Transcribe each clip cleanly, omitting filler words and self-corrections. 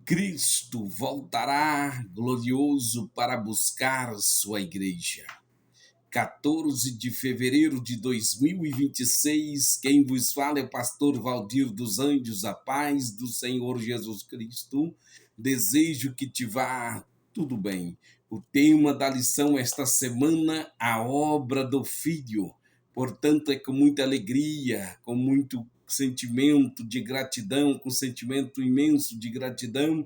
Cristo voltará glorioso para buscar sua igreja. 14 de fevereiro de 2026, quem vos fala é o pastor Valdir dos Anjos, a paz do Senhor Jesus Cristo. Desejo que te vá tudo bem. O tema da lição esta semana, a obra do Filho. Portanto, é com muita alegria, com muito sentimento de gratidão, com sentimento imenso de gratidão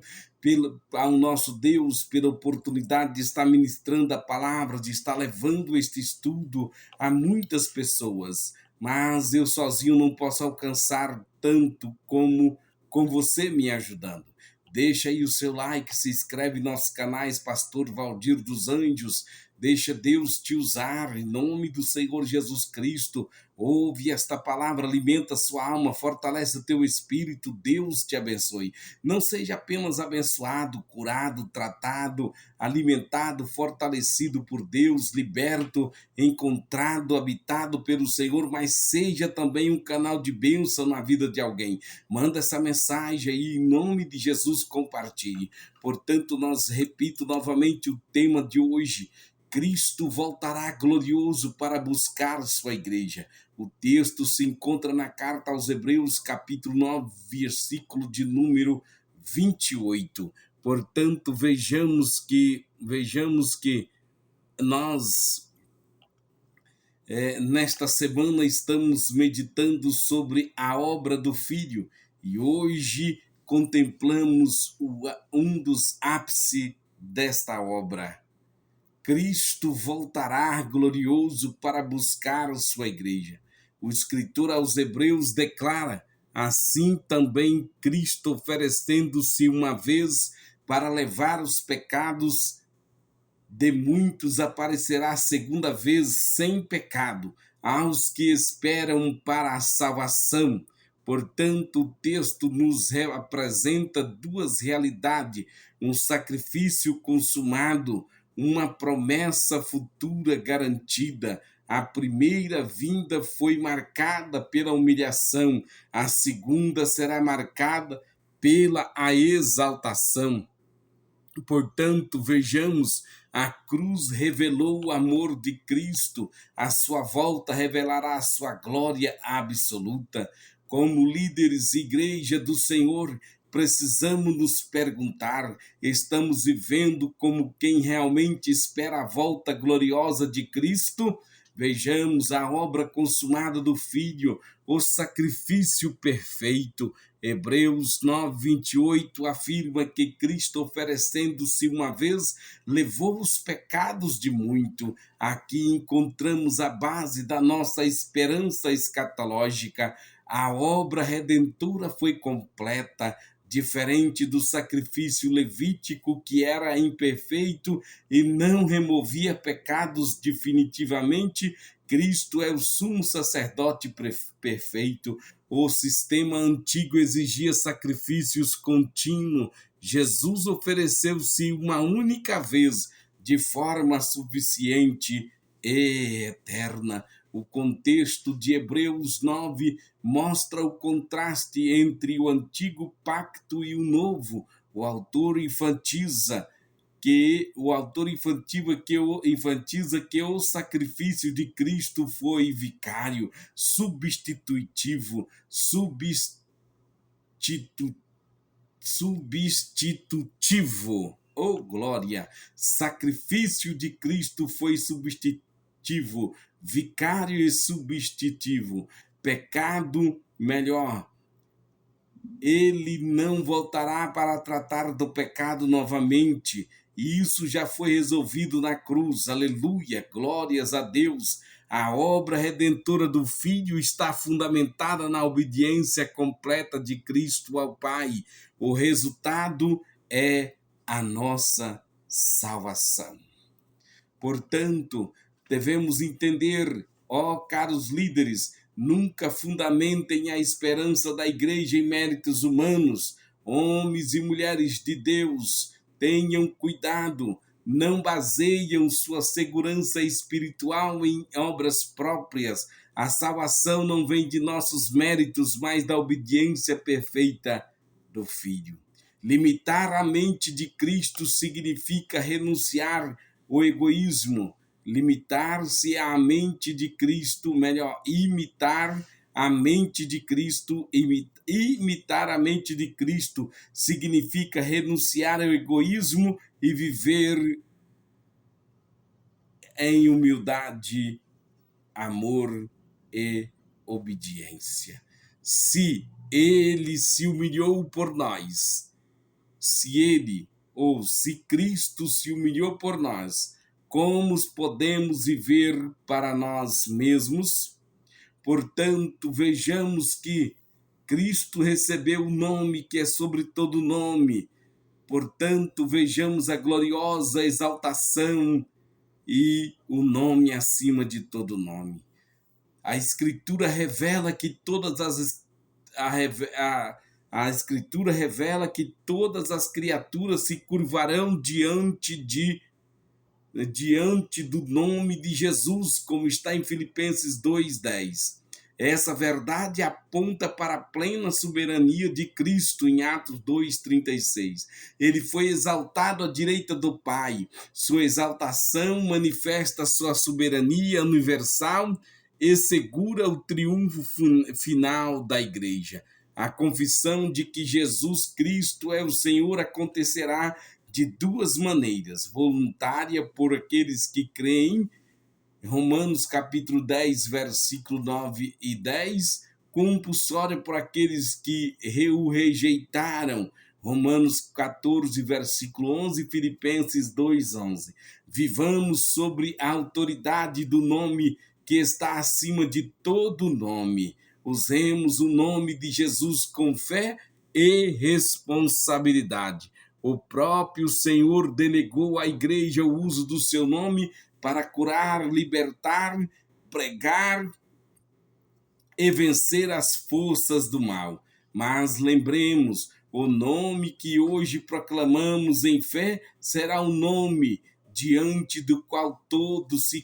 ao nosso Deus pela oportunidade de estar ministrando a palavra, de estar levando este estudo a muitas pessoas. Mas eu sozinho não posso alcançar tanto como com você me ajudando. Deixa aí o seu like, se inscreve em nossos canais Pastor Valdir dos Anjos. Deixa Deus te usar em nome do Senhor Jesus Cristo. Ouve esta palavra, alimenta a sua alma, fortalece o teu espírito. Deus te abençoe. Não seja apenas abençoado, curado, tratado, alimentado, fortalecido por Deus, liberto, encontrado, habitado pelo Senhor, mas seja também um canal de bênção na vida de alguém. Manda essa mensagem aí, em nome de Jesus, compartilhe. Portanto, repito novamente o tema de hoje. Cristo voltará glorioso para buscar sua igreja. O texto se encontra na carta aos Hebreus, capítulo 9, versículo de número 28. Portanto, vejamos que nós, nesta semana, estamos meditando sobre a obra do Filho e hoje contemplamos um dos ápices desta obra. Cristo voltará glorioso para buscar sua igreja. O escritor aos Hebreus declara: assim também Cristo, oferecendo-se uma vez para levar os pecados de muitos, aparecerá a segunda vez sem pecado aos que esperam para a salvação. Portanto, o texto nos apresenta duas realidades: um sacrifício consumado, uma promessa futura garantida. A primeira vinda foi marcada pela humilhação, a segunda será marcada pela exaltação. Portanto, vejamos, a cruz revelou o amor de Cristo, a sua volta revelará a sua glória absoluta. Como líderes, igreja do Senhor, precisamos nos perguntar: estamos vivendo como quem realmente espera a volta gloriosa de Cristo? Vejamos a obra consumada do Filho, o sacrifício perfeito. Hebreus 9, 28 afirma que Cristo, oferecendo-se uma vez, levou os pecados de muito. Aqui encontramos a base da nossa esperança escatológica. A obra redentora foi completa, diferente do sacrifício levítico, que era imperfeito e não removia pecados definitivamente. Cristo é o sumo sacerdote perfeito. O sistema antigo exigia sacrifícios contínuos. Jesus ofereceu-se uma única vez, de forma suficiente e eterna. O contexto de Hebreus 9 mostra o contraste entre o antigo pacto e o novo. O autor enfatiza que o sacrifício de Cristo foi vicário, substitutivo. Oh, glória! Sacrifício de Cristo foi substitutivo, vicário e substitutivo. Pecado, melhor, ele não voltará para tratar do pecado novamente. E isso já foi resolvido na cruz. Aleluia, glórias a Deus. A obra redentora do Filho está fundamentada na obediência completa de Cristo ao Pai. O resultado é a nossa salvação. Portanto, devemos entender, caros líderes, nunca fundamentem a esperança da igreja em méritos humanos. Homens e mulheres de Deus, tenham cuidado, não baseiam sua segurança espiritual em obras próprias. A salvação não vem de nossos méritos, mas da obediência perfeita do Filho. Limitar a mente de Cristo significa renunciar ao egoísmo. Limitar-se à mente de Cristo, melhor, imitar a mente de Cristo. Imitar a mente de Cristo significa renunciar ao egoísmo e viver em humildade, amor e obediência. Se ele se humilhou por nós, se Cristo se humilhou por nós, como podemos viver para nós mesmos? Portanto, vejamos que Cristo recebeu o nome que é sobre todo nome. Portanto, vejamos a gloriosa exaltação e o nome acima de todo nome. A Escritura revela que a Escritura revela que todas as criaturas se curvarão diante do nome de Jesus, como está em Filipenses 2:10. Essa verdade aponta para a plena soberania de Cristo em Atos 2:36. Ele foi exaltado à direita do Pai. Sua exaltação manifesta sua soberania universal e segura o triunfo final da igreja. A confissão de que Jesus Cristo é o Senhor acontecerá de duas maneiras: voluntária por aqueles que creem, Romanos capítulo 10, versículo 9 e 10, compulsória por aqueles que o rejeitaram, Romanos 14, versículo 11, Filipenses 2:11. Vivamos sobre a autoridade do nome que está acima de todo nome. Usemos o nome de Jesus com fé e responsabilidade. O próprio Senhor delegou à igreja o uso do seu nome para curar, libertar, pregar e vencer as forças do mal. Mas lembremos, o nome que hoje proclamamos em fé será o nome diante do qual todos se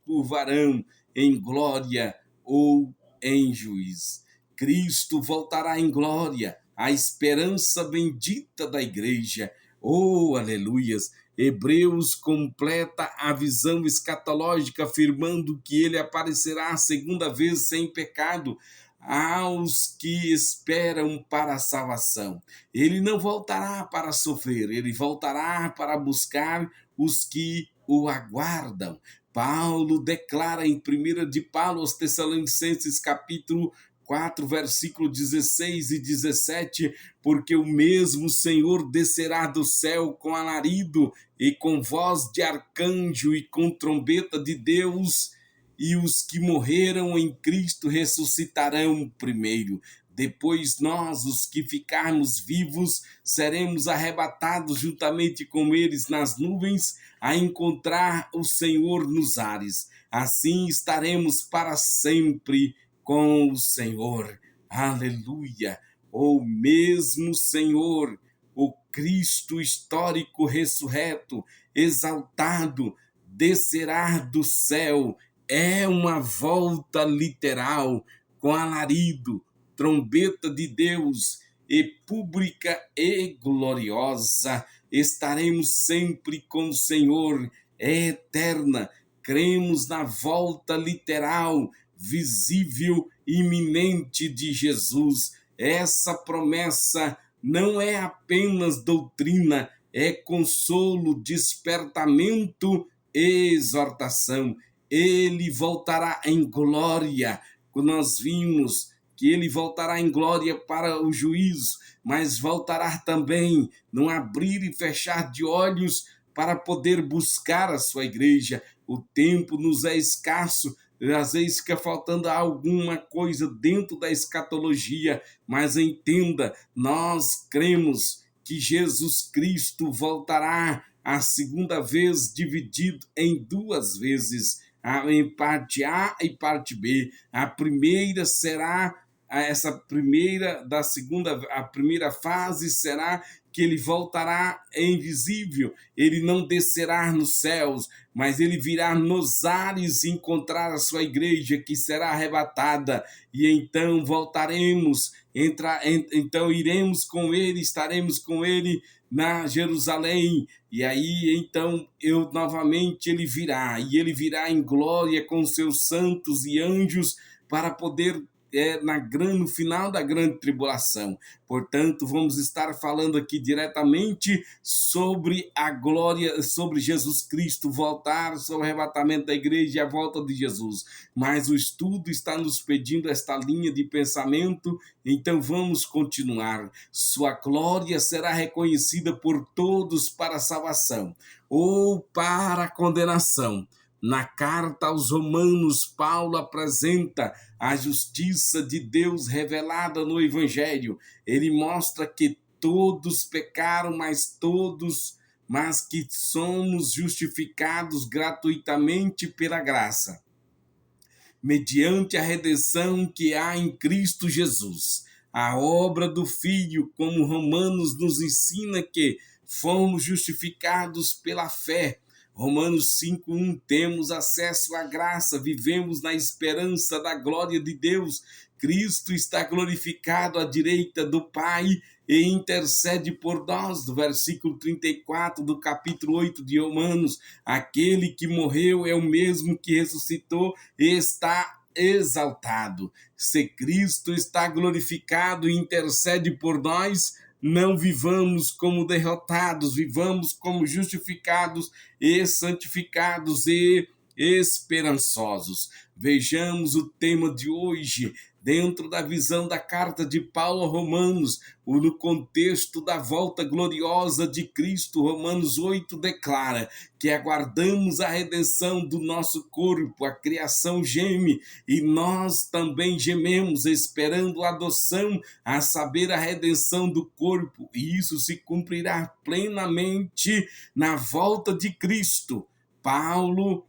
curvarão em glória ou em juízo. Cristo voltará em glória, a esperança bendita da igreja. Oh, aleluias! Hebreus completa a visão escatológica, afirmando que ele aparecerá a segunda vez sem pecado aos que esperam para a salvação. Ele não voltará para sofrer, ele voltará para buscar os que o aguardam. Paulo declara em 1 de Paulo aos Tessalonicenses, capítulo 4, versículo 16 e 17, porque o mesmo Senhor descerá do céu com alarido e com voz de arcanjo e com trombeta de Deus, e os que morreram em Cristo ressuscitarão primeiro. Depois nós, os que ficarmos vivos, seremos arrebatados juntamente com eles nas nuvens a encontrar o Senhor nos ares. Assim estaremos para sempre com o Senhor. Aleluia! O mesmo Senhor, o Cristo histórico ressurreto, exaltado, descerá do céu. É uma volta literal, com alarido, trombeta de Deus, e pública e gloriosa. Estaremos sempre com o Senhor, é eterna. Cremos na volta literal, visível, iminente de Jesus. Essa promessa não é apenas doutrina, é consolo, despertamento e exortação. Ele voltará em glória. Nós vimos que ele voltará em glória para o juízo, mas voltará também num abrir e fechar de olhos para poder buscar a sua igreja. O tempo nos é escasso, às vezes fica faltando alguma coisa dentro da escatologia, mas entenda, nós cremos que Jesus Cristo voltará a segunda vez dividido em duas vezes, em parte A e parte B. A primeira será a primeira fase será que ele voltará invisível, ele não descerá nos céus, mas ele virá nos ares encontrar a sua igreja que será arrebatada, e então voltaremos, então iremos com ele, estaremos com ele na Jerusalém, e aí então ele virá, e ele virá em glória com seus santos e anjos para poder no final da grande tribulação. Portanto, vamos estar falando aqui diretamente sobre a glória, sobre Jesus Cristo voltar, sobre o arrebatamento da igreja e a volta de Jesus. Mas o estudo está nos pedindo esta linha de pensamento, então vamos continuar. Sua glória será reconhecida por todos para a salvação ou para a condenação. Na carta aos Romanos, Paulo apresenta a justiça de Deus revelada no Evangelho. Ele mostra que todos pecaram, mas que somos justificados gratuitamente pela graça, mediante a redenção que há em Cristo Jesus. A obra do Filho, como Romanos nos ensina que fomos justificados pela fé. Romanos 5:1, temos acesso à graça, vivemos na esperança da glória de Deus. Cristo está glorificado à direita do Pai e intercede por nós, do versículo 34 do capítulo 8 de Romanos. Aquele que morreu é o mesmo que ressuscitou e está exaltado. Se Cristo está glorificado e intercede por nós, não vivamos como derrotados, vivamos como justificados e santificados e esperançosos. Vejamos o tema de hoje, dentro da visão da carta de Paulo a Romanos, no contexto da volta gloriosa de Cristo. Romanos 8 declara que aguardamos a redenção do nosso corpo, a criação geme, e nós também gememos, esperando a adoção, a saber, a redenção do corpo, e isso se cumprirá plenamente na volta de Cristo. Paulo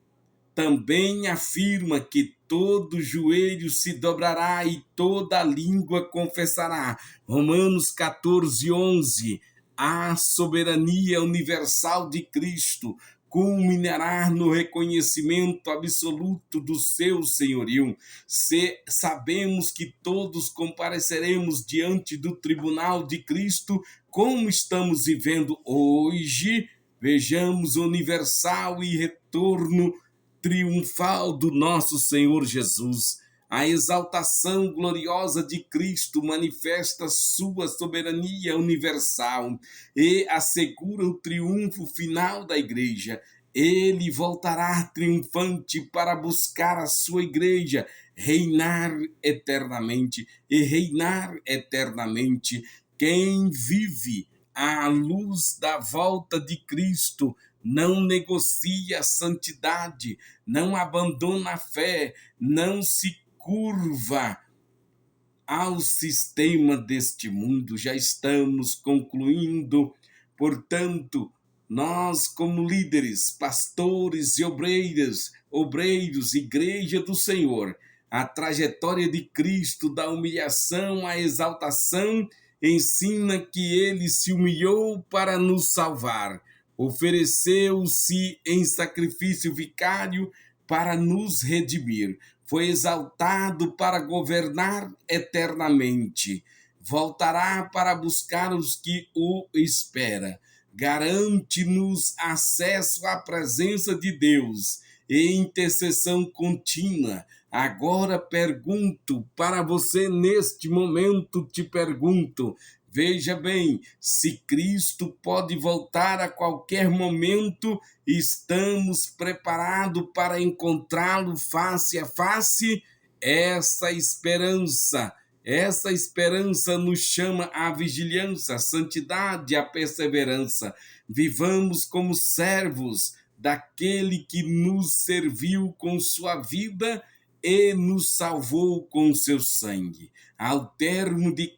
também afirma que todo joelho se dobrará e toda língua confessará. Romanos 14:11. A soberania universal de Cristo culminará no reconhecimento absoluto do seu senhorio. Sabemos que todos compareceremos diante do tribunal de Cristo, como estamos vivendo hoje. Vejamos o universal e retorno triunfal do nosso Senhor Jesus. A exaltação gloriosa de Cristo manifesta sua soberania universal e assegura o triunfo final da igreja. Ele voltará triunfante para buscar a sua igreja, reinar eternamente e reinar eternamente. Quem vive à luz da volta de Cristo não negocia a santidade, não abandona a fé, não se curva ao sistema deste mundo. Já estamos concluindo, portanto, nós como líderes, pastores e obreiros, igreja do Senhor, a trajetória de Cristo da humilhação à exaltação ensina que ele se humilhou para nos salvar. Ofereceu-se em sacrifício vicário para nos redimir. Foi exaltado para governar eternamente. Voltará para buscar os que o esperam. Garante-nos acesso à presença de Deus e intercessão contínua. Agora pergunto para você, neste momento te pergunto, veja bem, se Cristo pode voltar a qualquer momento, estamos preparados para encontrá-lo face a face? Essa esperança nos chama à vigilância, à santidade, à perseverança. Vivamos como servos daquele que nos serviu com sua vida e nos salvou com seu sangue. Ao termo de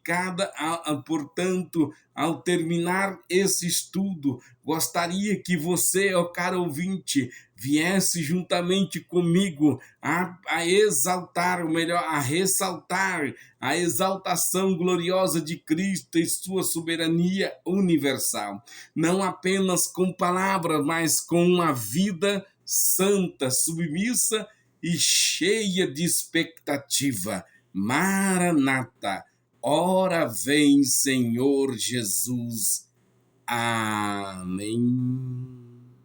portanto, ao terminar esse estudo, gostaria que você, ó caro ouvinte, viesse juntamente comigo a exaltar, ou melhor, a ressaltar a exaltação gloriosa de Cristo e sua soberania universal. Não apenas com palavras, mas com uma vida santa, submissa e cheia de expectativa. Maranata, ora vem, Senhor Jesus. Amém.